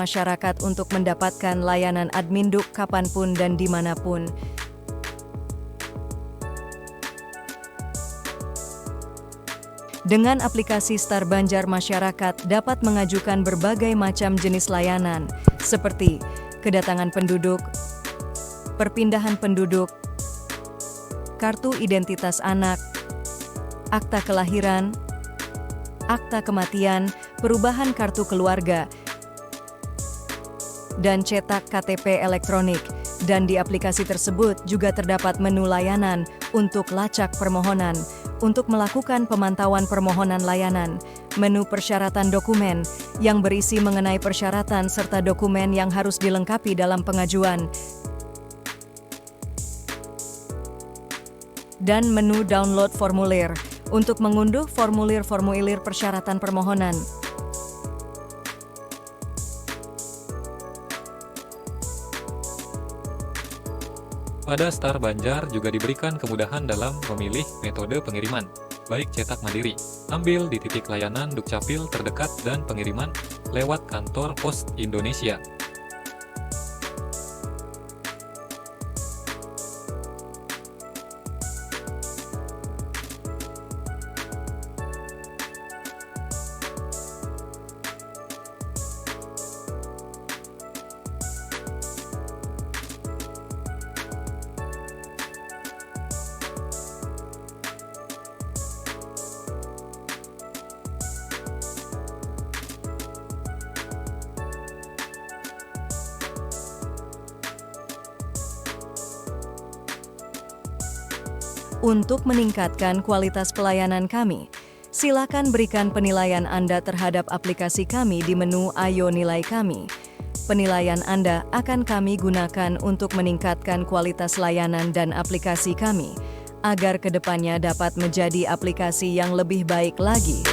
masyarakat untuk mendapatkan layanan Adminduk kapanpun dan dimanapun. Dengan aplikasi Star Banjar, masyarakat dapat mengajukan berbagai macam jenis layanan, seperti kedatangan penduduk, perpindahan penduduk, kartu identitas anak, akta kelahiran, akta kematian, perubahan kartu keluarga, dan cetak KTP elektronik. Dan di aplikasi tersebut juga terdapat menu layanan untuk lacak permohonan, untuk melakukan pemantauan permohonan layanan, menu persyaratan dokumen yang berisi mengenai persyaratan serta dokumen yang harus dilengkapi dalam pengajuan, dan menu download formulir untuk mengunduh formulir persyaratan permohonan. Pada Star Banjar juga diberikan kemudahan dalam memilih metode pengiriman, baik cetak mandiri, ambil di titik layanan Dukcapil terdekat dan pengiriman lewat kantor pos Indonesia. Untuk meningkatkan kualitas pelayanan kami, silakan berikan penilaian Anda terhadap aplikasi kami di menu Ayo Nilai Kami. Penilaian Anda akan kami gunakan untuk meningkatkan kualitas layanan dan aplikasi kami, agar kedepannya dapat menjadi aplikasi yang lebih baik lagi.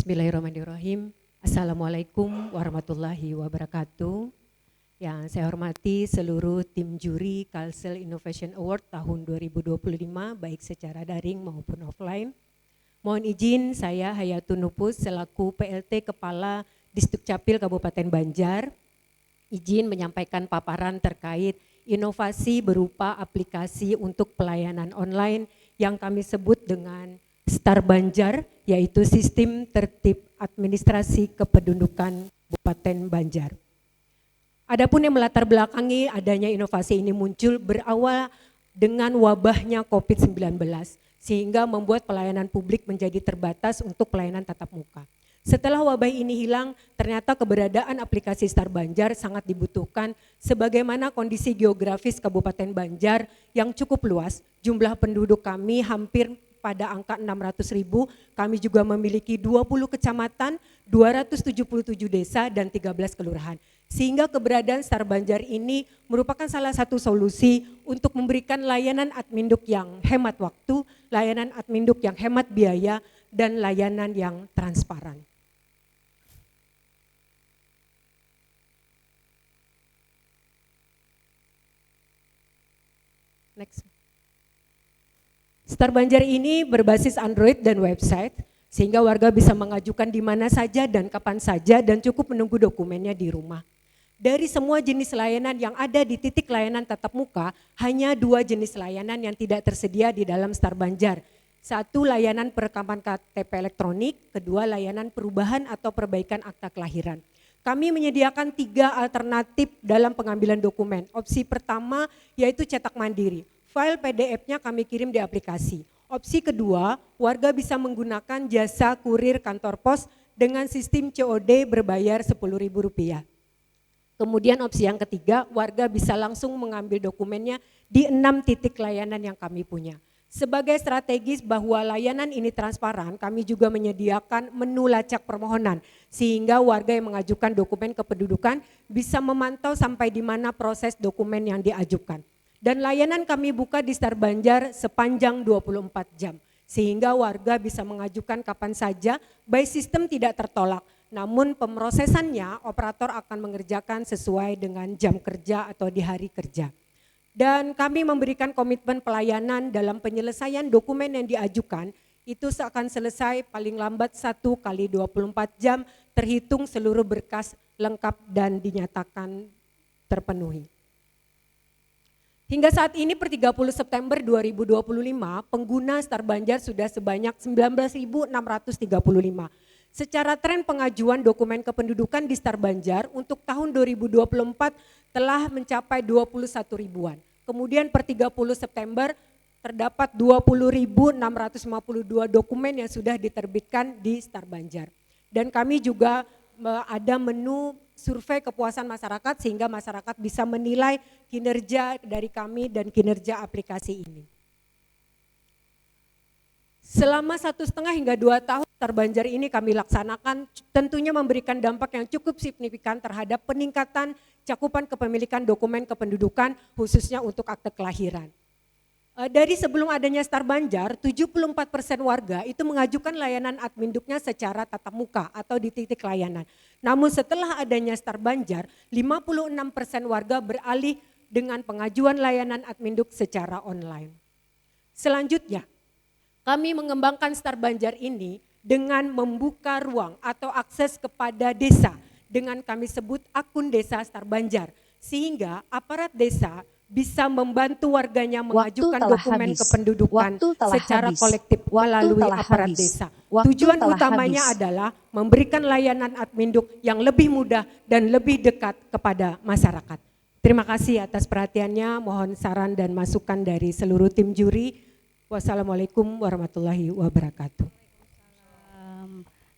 Bismillahirrahmanirrahim. Assalamualaikum warahmatullahi wabarakatuh. Yang saya hormati seluruh tim juri Kalsel Innovation Award tahun 2025, baik secara daring maupun offline. Mohon izin, saya Hayatun Nupus selaku PLT Kepala Disdukcapil Kabupaten Banjar, izin menyampaikan paparan terkait inovasi berupa aplikasi untuk pelayanan online yang kami sebut dengan Star Banjar, yaitu Sistem Tertib Administrasi Kependudukan Kabupaten Banjar. Adapun yang melatar belakangi adanya inovasi ini muncul berawal dengan wabahnya COVID-19, sehingga membuat pelayanan publik menjadi terbatas untuk pelayanan tatap muka. Setelah wabah ini hilang, ternyata keberadaan aplikasi Star Banjar sangat dibutuhkan sebagaimana kondisi geografis Kabupaten Banjar yang cukup luas. Jumlah penduduk kami hampir pada angka 600.000, kami juga memiliki 20 kecamatan, 277 desa, dan 13 kelurahan. Sehingga keberadaan Star Banjar ini merupakan salah satu solusi untuk memberikan layanan Adminduk yang hemat waktu, layanan Adminduk yang hemat biaya, dan layanan yang transparan. Next. Star Banjar ini berbasis Android dan website, sehingga warga bisa mengajukan di mana saja dan kapan saja dan cukup menunggu dokumennya di rumah. Dari semua jenis layanan yang ada di titik layanan tatap muka, hanya 2 jenis layanan yang tidak tersedia di dalam Star Banjar. 1, layanan perekaman KTP elektronik, 2, layanan perubahan atau perbaikan akta kelahiran. Kami menyediakan 3 alternatif dalam pengambilan dokumen. Opsi pertama yaitu cetak mandiri. File PDF-nya kami kirim di aplikasi. Opsi kedua, warga bisa menggunakan jasa kurir kantor pos dengan sistem COD berbayar Rp10.000. Kemudian opsi yang ketiga, warga bisa langsung mengambil dokumennya di 6 titik layanan yang kami punya. Sebagai strategis bahwa layanan ini transparan, kami juga menyediakan menu lacak permohonan sehingga warga yang mengajukan dokumen kependudukan bisa memantau sampai di mana proses dokumen yang diajukan. Dan layanan kami buka di Star Banjar sepanjang 24 jam sehingga warga bisa mengajukan kapan saja, by sistem tidak tertolak. Namun pemrosesannya operator akan mengerjakan sesuai dengan jam kerja atau di hari kerja. Dan kami memberikan komitmen pelayanan dalam penyelesaian dokumen yang diajukan itu akan selesai paling lambat 1 kali 24 jam terhitung seluruh berkas lengkap dan dinyatakan terpenuhi. Hingga saat ini per 30 September 2025 pengguna Star Banjar sudah sebanyak 19.635. Secara tren pengajuan dokumen kependudukan di Star Banjar untuk tahun 2024 telah mencapai 21 ribuan. Kemudian per 30 September terdapat 20.652 dokumen yang sudah diterbitkan di Star Banjar. Dan kami juga ada menu survei kepuasan masyarakat sehingga masyarakat bisa menilai kinerja dari kami dan kinerja aplikasi ini. Selama 1,5 hingga 2 tahun Star Banjar ini kami laksanakan tentunya memberikan dampak yang cukup signifikan terhadap peningkatan cakupan kepemilikan dokumen kependudukan khususnya untuk akte kelahiran. Dari sebelum adanya Star Banjar, 74% warga itu mengajukan layanan adminduknya secara tatap muka atau di titik layanan. Namun setelah adanya Star Banjar, 56% warga beralih dengan pengajuan layanan adminduk secara online. Selanjutnya, kami mengembangkan Star Banjar ini dengan membuka ruang atau akses kepada desa dengan kami sebut akun desa Star Banjar. Sehingga aparat desa bisa membantu warganya mengajukan dokumen kependudukan secara kolektif melalui aparat desa. Tujuan utamanya adalah memberikan layanan adminduk yang lebih mudah dan lebih dekat kepada masyarakat. Terima kasih atas perhatiannya, mohon saran dan masukan dari seluruh tim juri. Wassalamualaikum warahmatullahi wabarakatuh.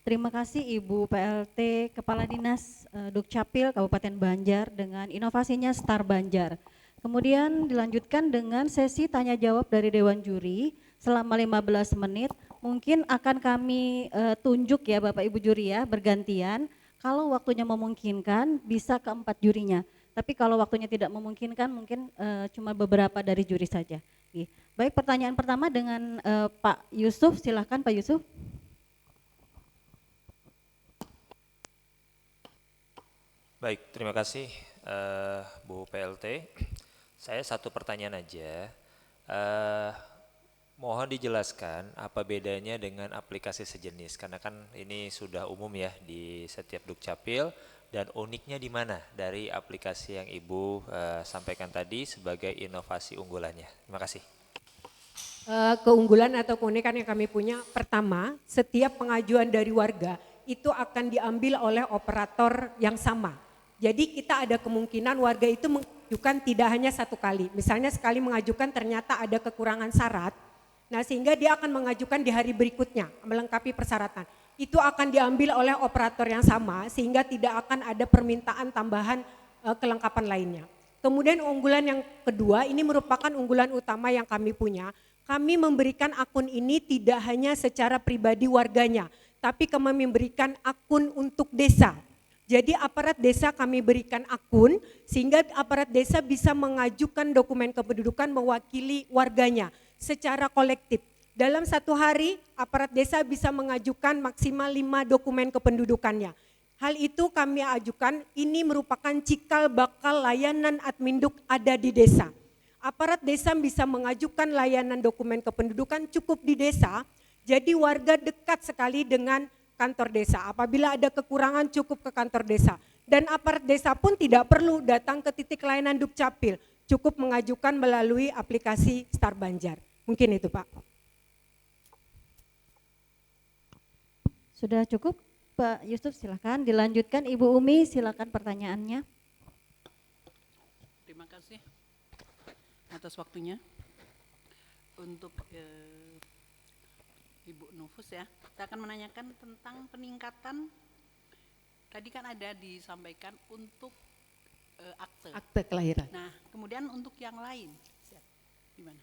Terima kasih Ibu PLT Kepala Dinas Dukcapil Kabupaten Banjar dengan inovasinya Star Banjar. Kemudian dilanjutkan dengan sesi tanya jawab dari Dewan Juri selama 15 menit. Mungkin akan kami tunjuk ya Bapak Ibu juri ya bergantian. Kalau waktunya memungkinkan bisa ke 4 jurinya. Tapi kalau waktunya tidak memungkinkan mungkin cuma beberapa dari juri saja. Baik, pertanyaan pertama dengan Pak Yusuf, silakan Pak Yusuf. Baik, terima kasih Bu PLT. Saya satu pertanyaan aja. Mohon dijelaskan apa bedanya dengan aplikasi sejenis, karena kan ini sudah umum ya di setiap Dukcapil, dan uniknya di mana dari aplikasi yang Ibu sampaikan tadi sebagai inovasi unggulannya. Terima kasih. Keunggulan atau keunikan yang kami punya, pertama, setiap pengajuan dari warga itu akan diambil oleh operator yang sama. Jadi kita ada kemungkinan warga itu mengajukan tidak hanya satu kali. Misalnya sekali mengajukan ternyata ada kekurangan syarat, nah sehingga dia akan mengajukan di hari berikutnya melengkapi persyaratan. Itu akan diambil oleh operator yang sama sehingga tidak akan ada permintaan tambahan kelengkapan lainnya. Kemudian unggulan yang kedua, ini merupakan unggulan utama yang kami punya. Kami memberikan akun ini tidak hanya secara pribadi warganya, tapi kami memberikan akun untuk desa. Jadi aparat desa kami berikan akun sehingga aparat desa bisa mengajukan dokumen kependudukan mewakili warganya secara kolektif. Dalam satu hari aparat desa bisa mengajukan maksimal 5 dokumen kependudukannya. Hal itu kami ajukan, ini merupakan cikal bakal layanan adminduk ada di desa. Aparat desa bisa mengajukan layanan dokumen kependudukan cukup di desa, jadi warga dekat sekali dengan kantor desa. Apabila ada kekurangan cukup ke kantor desa. Dan aparat desa pun tidak perlu datang ke titik layanan Dukcapil, cukup mengajukan melalui aplikasi Star Banjar. Mungkin itu Pak. Sudah cukup Pak Yusuf, silakan. Dilanjutkan Ibu Umi, silakan pertanyaannya. Terima kasih atas waktunya. untuk Ibu Nufus ya. Saya akan menanyakan tentang peningkatan, tadi kan ada disampaikan untuk akte. Akte kelahiran. Nah, kemudian untuk yang lain, gimana?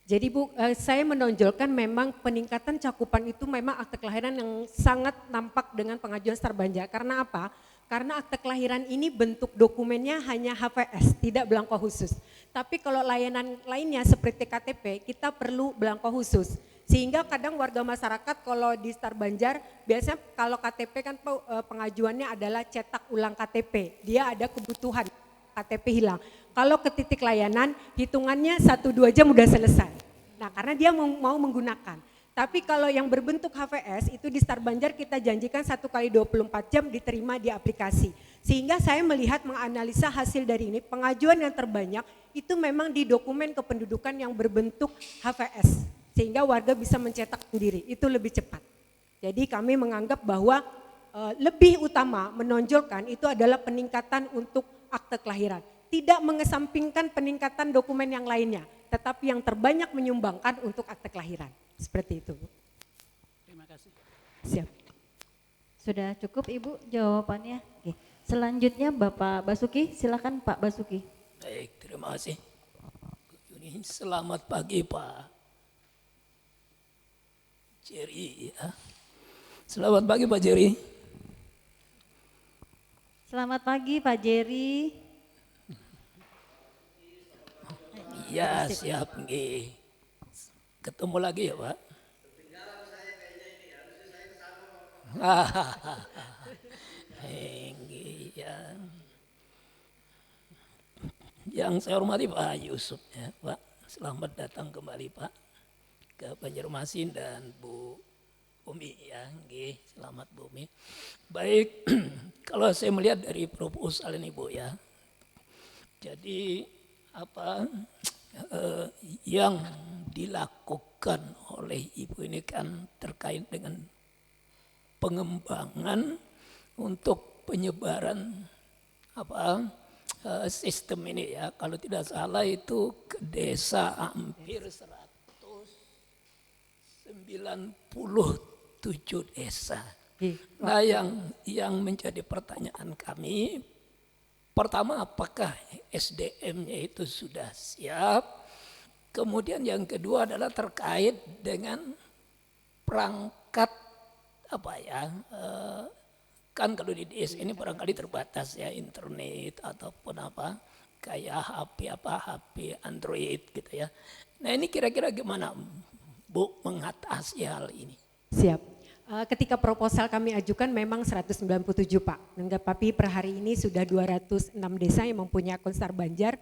Jadi Bu, saya menonjolkan memang peningkatan cakupan itu memang akte kelahiran yang sangat nampak dengan pengajuan Star Banjar. Karena apa? Karena akte kelahiran ini bentuk dokumennya hanya HVS, tidak belangko khusus. Tapi kalau layanan lainnya seperti KTP, kita perlu belangko khusus. Sehingga kadang warga masyarakat kalau di Star Banjar, biasanya kalau KTP kan pengajuannya adalah cetak ulang KTP. Dia ada kebutuhan KTP hilang. Kalau ke titik layanan, hitungannya 1-2 jam udah selesai. Nah karena dia mau menggunakan. Tapi kalau yang berbentuk HVS itu di Star Banjar kita janjikan 1 kali 24 jam diterima di aplikasi. Sehingga saya melihat menganalisa hasil dari ini, pengajuan yang terbanyak itu memang di dokumen kependudukan yang berbentuk HVS. Sehingga warga bisa mencetak sendiri, itu lebih cepat. Jadi kami menganggap bahwa lebih utama menonjolkan itu adalah peningkatan untuk akte kelahiran. Tidak mengesampingkan peningkatan dokumen yang lainnya, tetapi yang terbanyak menyumbangkan untuk akte kelahiran. Seperti itu. Terima kasih. Siap. Sudah cukup Ibu jawabannya. Oke. Selanjutnya Bapak Basuki, silakan Pak Basuki. Baik, terima kasih. Selamat pagi Pak Jerry ya. Selamat pagi Pak Jerry. Selamat pagi Pak Jerry. Ya siap nggih. Ketemu lagi ya Pak. Nggih ya. Yang saya hormati Pak Yusuf ya Pak. Selamat datang kembali Pak ke Banjarmasin dan Bu Umi ya, nggih, selamat Bu Umi. Baik, kalau saya melihat dari proposal ini Bu ya. Jadi apa yang dilakukan oleh Ibu ini kan terkait dengan pengembangan untuk penyebaran apa sistem ini ya. Kalau tidak salah itu ke desa hampir 197 desa. Nah yang menjadi pertanyaan kami, pertama apakah SDM-nya itu sudah siap? Kemudian yang kedua adalah terkait dengan perangkat apa ya, kan kalau di desa ini barangkali terbatas ya internet ataupun apa kayak HP Android gitu ya. Nah ini kira-kira gimana Bu mengatasi hal ini? Siap. Ketika proposal kami ajukan memang 197 Pak. Tapi per hari ini sudah 206 desa yang mempunyai akun Star Banjar.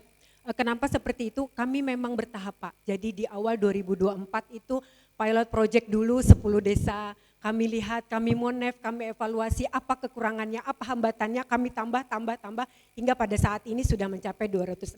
Kenapa seperti itu? Kami memang bertahap Pak. Jadi di awal 2024 itu pilot project dulu 10 desa. Kami lihat, kami monef, kami evaluasi apa kekurangannya, apa hambatannya, kami tambah hingga pada saat ini sudah mencapai 206.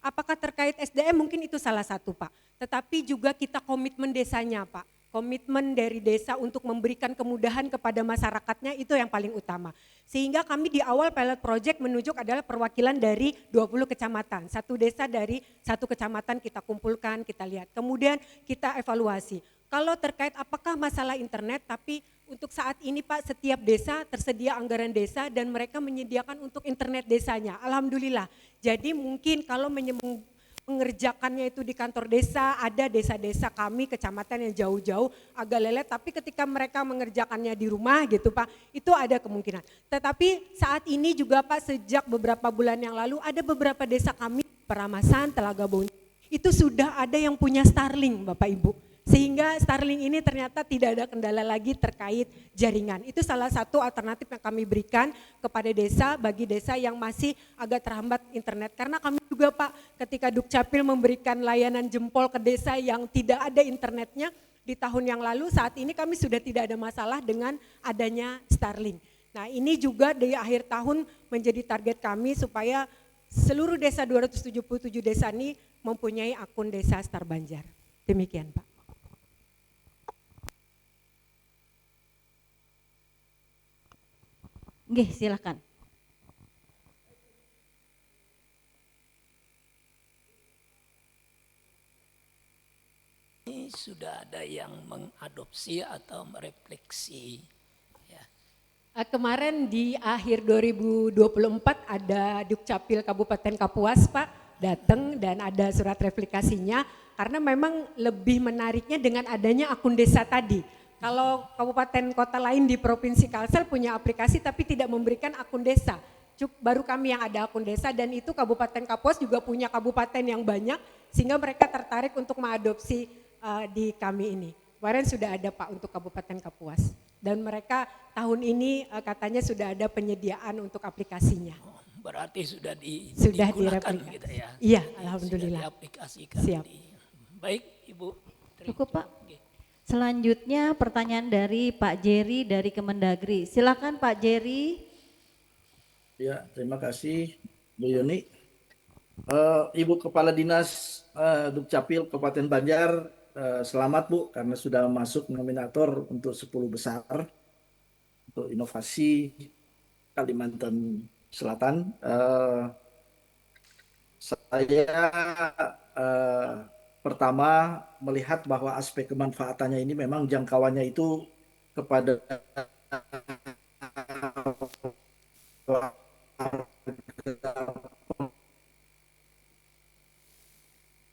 Apakah terkait SDM? Mungkin itu salah satu Pak. Tetapi juga kita komitmen desanya Pak. Komitmen dari desa untuk memberikan kemudahan kepada masyarakatnya itu yang paling utama. Sehingga kami di awal pilot project menunjuk adalah perwakilan dari 20 kecamatan. Satu desa dari satu kecamatan kita kumpulkan, kita lihat. Kemudian kita evaluasi. Kalau terkait apakah masalah internet, tapi untuk saat ini Pak setiap desa tersedia anggaran desa dan mereka menyediakan untuk internet desanya. Alhamdulillah. Jadi mungkin kalau mengerjakannya itu di kantor desa, ada desa-desa kami, kecamatan yang jauh-jauh agak lelet, tapi ketika mereka mengerjakannya di rumah gitu Pak, itu ada kemungkinan. Tetapi saat ini juga Pak sejak beberapa bulan yang lalu ada beberapa desa kami, Peramasan, Telaga Bontang, itu sudah ada yang punya Starlink Bapak Ibu. Sehingga Starlink ini ternyata tidak ada kendala lagi terkait jaringan. Itu salah satu alternatif yang kami berikan kepada desa, bagi desa yang masih agak terhambat internet. Karena kami juga Pak ketika Dukcapil memberikan layanan jempol ke desa yang tidak ada internetnya di tahun yang lalu, saat ini kami sudah tidak ada masalah dengan adanya Starlink. Nah ini juga di akhir tahun menjadi target kami supaya seluruh desa 277 desa ini mempunyai akun desa Star Banjar. Demikian Pak. Nggih, silakan. sudah ada yang mengadopsi atau merefleksi. Ya. Kemarin di akhir 2024 ada Dukcapil Kabupaten Kapuas Pak datang dan ada surat replikasinya karena memang lebih menariknya dengan adanya akun desa tadi. Kalau kabupaten kota lain di Provinsi Kalsel punya aplikasi tapi tidak memberikan akun desa. Baru kami yang ada akun desa dan itu Kabupaten Kapuas juga punya kabupaten yang banyak sehingga mereka tertarik untuk mengadopsi di kami ini. Kemarin sudah ada Pak untuk Kabupaten Kapuas dan mereka tahun ini katanya sudah ada penyediaan untuk aplikasinya. Oh, berarti sudah Sudah digunakan direplikasi. gitu ya. Iya, alhamdulillah. Sudah diaplikasikan. Siap. Baik, Ibu. Cukup Pak. Selanjutnya pertanyaan dari Pak Jerry dari Kemendagri. Silakan Pak Jerry. Ya, terima kasih Bu Yuni. Ibu Kepala Dinas Dukcapil Kabupaten Banjar, selamat Bu karena sudah masuk nominator untuk 10 besar untuk inovasi Kalimantan Selatan. Saya pertama melihat bahwa aspek kemanfaatannya ini memang jangkauannya itu kepada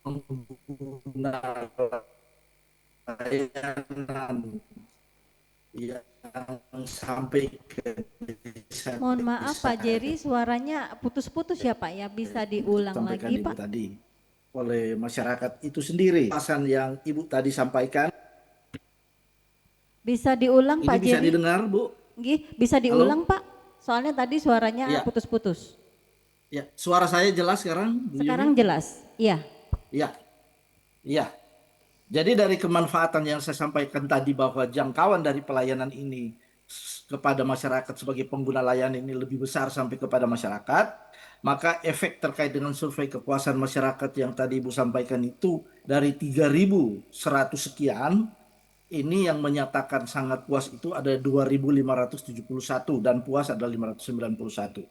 pengguna layanan yang sampai ke desa. Mohon maaf Pak Jerry, suaranya putus-putus ya Pak ya, bisa diulang Sampaikan lagi Ibu Pak. tadi oleh masyarakat itu sendiri. Pesan yang Ibu tadi sampaikan. Bisa diulang Ini Pak bisa Jerry? didengar Bu? Nggih, bisa diulang Pak? Soalnya tadi suaranya Ya. putus-putus. Ya, suara saya jelas sekarang? Bu Sekarang Yuni? jelas. Iya. Iya, iya. Jadi dari kemanfaatan yang saya sampaikan tadi bahwa jangkauan dari pelayanan ini kepada masyarakat sebagai pengguna layanan ini lebih besar sampai kepada masyarakat, maka efek terkait dengan survei kepuasan masyarakat yang tadi Ibu sampaikan itu dari 3.100 sekian, ini yang menyatakan sangat puas itu ada 2.571 dan puas adalah 591.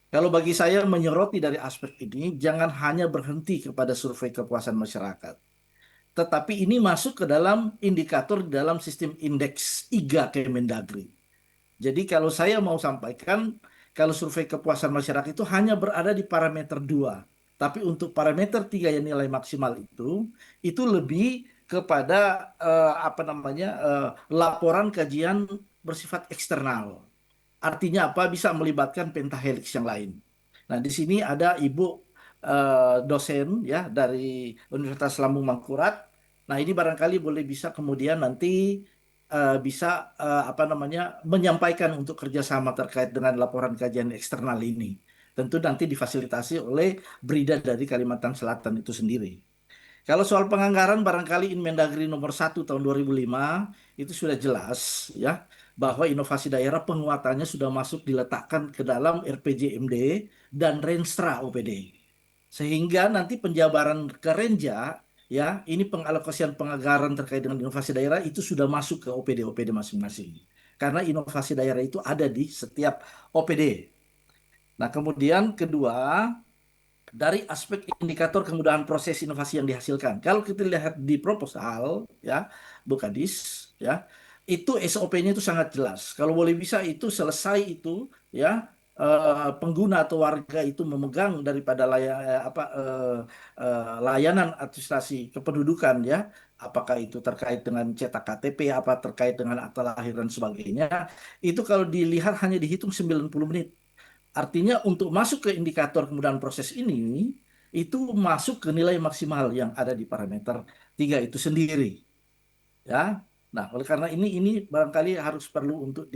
Kalau bagi saya menyoroti dari aspek ini, jangan hanya berhenti kepada survei kepuasan masyarakat. Tetapi ini masuk ke dalam indikator di dalam sistem indeks IGA Kemendagri. Jadi kalau saya mau sampaikan, kalau survei kepuasan masyarakat itu hanya berada di parameter 2. Tapi untuk parameter 3 yang nilai maksimal itu lebih kepada laporan kajian bersifat eksternal. Artinya apa? Bisa melibatkan pentahelix yang lain. Nah, di sini ada Ibu dosen ya dari Universitas Lambung Mangkurat. Nah, ini barangkali boleh bisa kemudian nanti bisa menyampaikan untuk kerjasama terkait dengan laporan kajian eksternal ini. Tentu nanti difasilitasi oleh Brida dari Kalimantan Selatan itu sendiri. Kalau soal penganggaran barangkali Inmendagri nomor 1 tahun 2005 itu sudah jelas ya bahwa inovasi daerah penguatannya sudah masuk diletakkan ke dalam RPJMD dan Renstra OPD. Sehingga nanti penjabaran ke Renja ya, ini pengalokasian penganggaran terkait dengan inovasi daerah itu sudah masuk ke OPD-OPD masing-masing. Karena inovasi daerah itu ada di setiap OPD. Nah, kemudian kedua, dari aspek indikator kemudahan proses inovasi yang dihasilkan. Kalau kita lihat di proposal ya, Bu Kadis ya, itu SOP-nya itu sangat jelas. Kalau boleh bisa itu selesai itu ya pengguna atau warga itu memegang daripada layanan administrasi kependudukan ya, apakah itu terkait dengan cetak KTP, apa terkait dengan akta lahir dan sebagainya, itu kalau dilihat hanya dihitung 90 menit. Artinya untuk masuk ke indikator kemudahan proses ini, itu masuk ke nilai maksimal yang ada di parameter 3 itu sendiri. Ya. Nah, oleh karena ini barangkali harus perlu untuk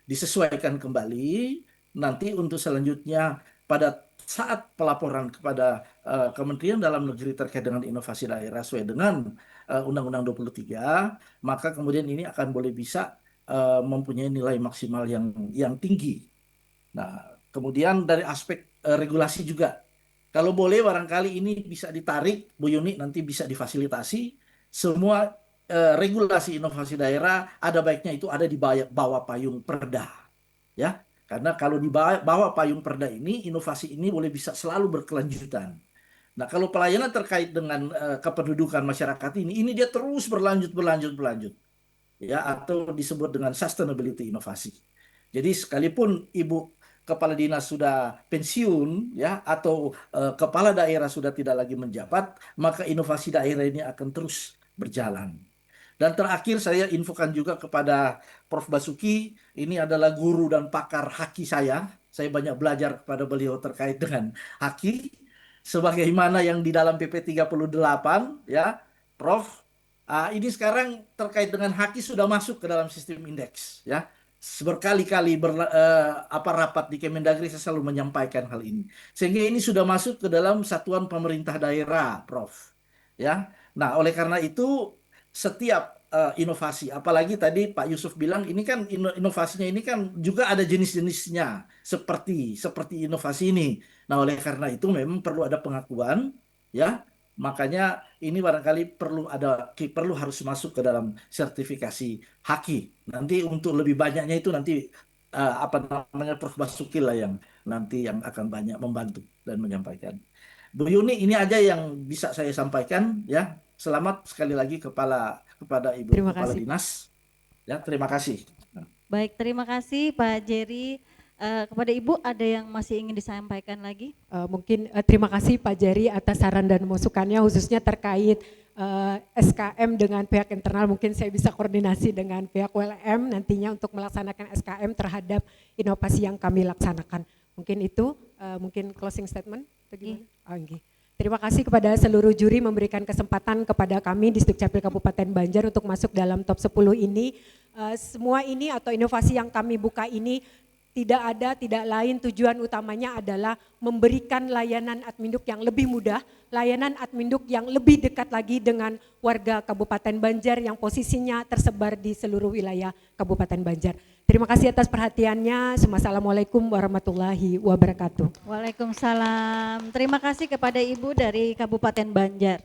disesuaikan kembali. Nanti untuk selanjutnya pada saat pelaporan kepada Kementerian Dalam Negeri terkait dengan inovasi daerah sesuai dengan Undang-Undang 23, maka kemudian ini akan boleh bisa mempunyai nilai maksimal yang tinggi. Nah, kemudian dari aspek regulasi juga. Kalau boleh barangkali ini bisa ditarik, Bu Yuni, nanti bisa difasilitasi. Semua regulasi inovasi daerah ada baiknya itu ada di bawah payung Perda. Ya, karena kalau di bawah payung Perda ini, inovasi ini boleh bisa selalu berkelanjutan. Nah, kalau pelayanan terkait dengan kependudukan masyarakat ini dia terus berlanjut, ya, atau disebut dengan sustainability inovasi. Jadi sekalipun Ibu Kepala Dinas sudah pensiun, ya, atau kepala daerah sudah tidak lagi menjabat, maka inovasi daerah ini akan terus berjalan. Dan terakhir saya infokan juga kepada Prof. Basuki, ini adalah guru dan pakar haki saya. Saya banyak belajar kepada beliau terkait dengan haki. Sebagaimana yang di dalam PP 38, ya, Prof. Ini sekarang terkait dengan haki sudah masuk ke dalam sistem indeks, ya. Berkali-kali rapat di Kemendagri saya selalu menyampaikan hal ini. Sehingga ini sudah masuk ke dalam satuan pemerintah daerah, Prof. Ya. Nah, oleh karena itu setiap inovasi, apalagi tadi Pak Yusuf bilang ini kan inovasinya ini kan juga ada jenis-jenisnya seperti inovasi ini. Nah, oleh karena itu memang perlu ada pengakuan, ya. Makanya ini barangkali perlu harus masuk ke dalam sertifikasi haki. Nanti untuk lebih banyaknya itu nanti Prof. Basuki lah yang nanti yang akan banyak membantu dan menyampaikan. Bu Yuni, ini aja yang bisa saya sampaikan, ya. Selamat sekali lagi kepada Ibu Terima Kepala kasih. Dinas. Ya, terima kasih. Baik, terima kasih Pak Jerry. Kepada Ibu ada yang masih ingin disampaikan lagi? Mungkin terima kasih Pak Jerry atas saran dan masukannya khususnya terkait SKM dengan pihak internal. Mungkin saya bisa koordinasi dengan pihak ULM nantinya untuk melaksanakan SKM terhadap inovasi yang kami laksanakan. Mungkin itu, mungkin closing statement atau gimana? Oh, okay. Terima kasih kepada seluruh juri memberikan kesempatan kepada kami di Dukcapil Kabupaten Banjar untuk masuk dalam top 10 ini. Semua ini atau inovasi yang kami buka ini tidak lain tujuan utamanya adalah memberikan layanan adminduk yang lebih mudah, layanan adminduk yang lebih dekat lagi dengan warga Kabupaten Banjar yang posisinya tersebar di seluruh wilayah Kabupaten Banjar. Terima kasih atas perhatiannya. Assalamualaikum warahmatullahi wabarakatuh. Waalaikumsalam. Terima kasih kepada Ibu dari Kabupaten Banjar.